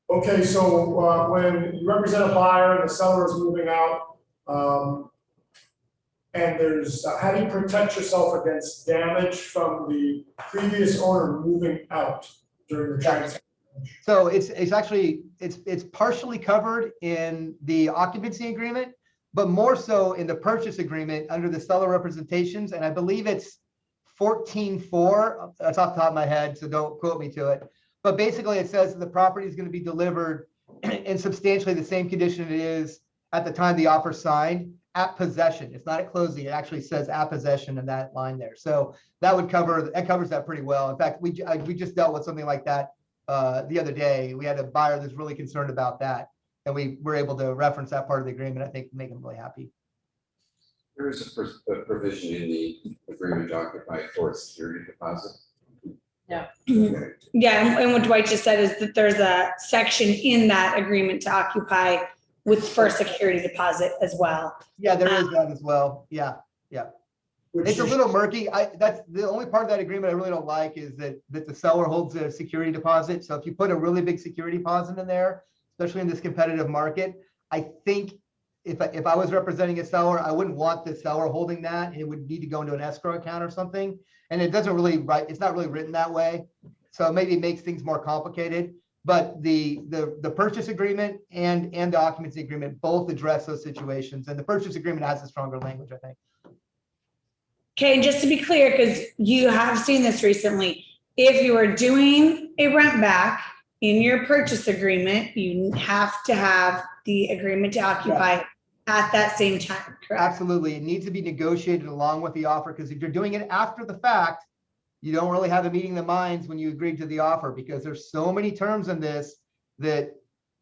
Okay, so when you represent a buyer and the seller is moving out, and there's, how do you protect yourself against damage from the previous owner moving out during the transaction? So it's actually, it's partially covered in the occupancy agreement, but more so in the purchase agreement under the seller representations. And I believe it's 14.4, that's off the top of my head, so don't quote me to it. But basically it says that the property is going to be delivered in substantially the same condition it is at the time the offer signed at possession. It's not at closing. It actually says at possession in that line there. So that covers that pretty well. In fact, we just dealt with something like that the other day. We had a buyer that's really concerned about that. And we were able to reference that part of the agreement, I think, to make them really happy. There is a provision in the agreement to occupy for a security deposit. Yeah. Okay. Yeah, and what Dwight just said is that there's a section in that agreement to occupy with for security deposit as well. Yeah, there is that as well. Yeah. It's a little murky. That's the only part of that agreement I really don't like is that the seller holds a security deposit. So if you put a really big security deposit in there, especially in this competitive market, I think if I was representing a seller, I wouldn't want the seller holding that. It would need to go into an escrow account or something. And it doesn't really it's not really written that way. So maybe it makes things more complicated. But the purchase agreement and the occupancy agreement both address those situations. And the purchase agreement has a stronger language, I think. Okay, and just to be clear, because you have seen this recently, if you are doing a rent back in your purchase agreement, you have to have the agreement to occupy at that same time, correct? Absolutely. It needs to be negotiated along with the offer, because if you're doing it after the fact, you don't really have a meeting of the minds when you agreed to the offer, because there's so many terms in this that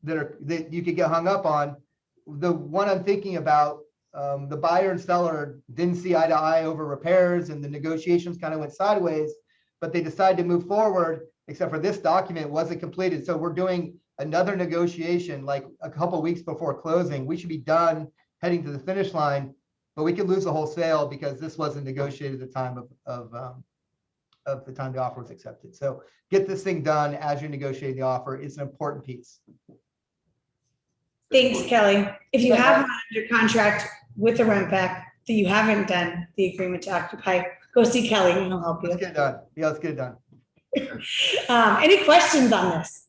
you could get hung up on. The one I'm thinking about, the buyer and seller didn't see eye to eye over repairs, and the negotiations kind of went sideways, but they decided to move forward, except for this document wasn't completed. So we're doing another negotiation like a couple of weeks before closing. We should be done heading to the finish line, but we could lose the whole sale because this wasn't negotiated at the time of the time the offer was accepted. So get this thing done as you're negotiating the offer. It's an important piece. Thanks, Kelly. If you have one under contract with the rent back that you haven't done the agreement to occupy, go see Kelly and he'll help you. Let's get it done. Yeah, let's get it done. Any questions on this?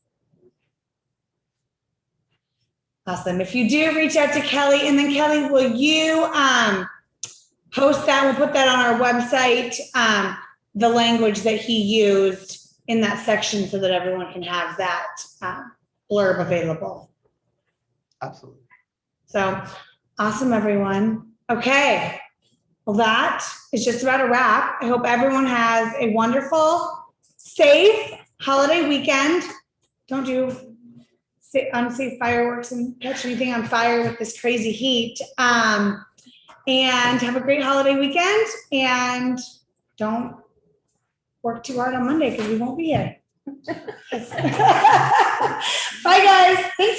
Awesome. If you do, reach out to Kelly, and then Kelly, will you post that? We'll put that on our website, the language that he used in that section so that everyone can have that blurb available. Absolutely. So awesome, everyone. Okay. Well, that is just about a wrap. I hope everyone has a wonderful, safe holiday weekend. Don't do unsafe fireworks and catch anything on fire with this crazy heat. And have a great holiday weekend. And don't work too hard on Monday because we won't be here. Bye, guys. Thanks.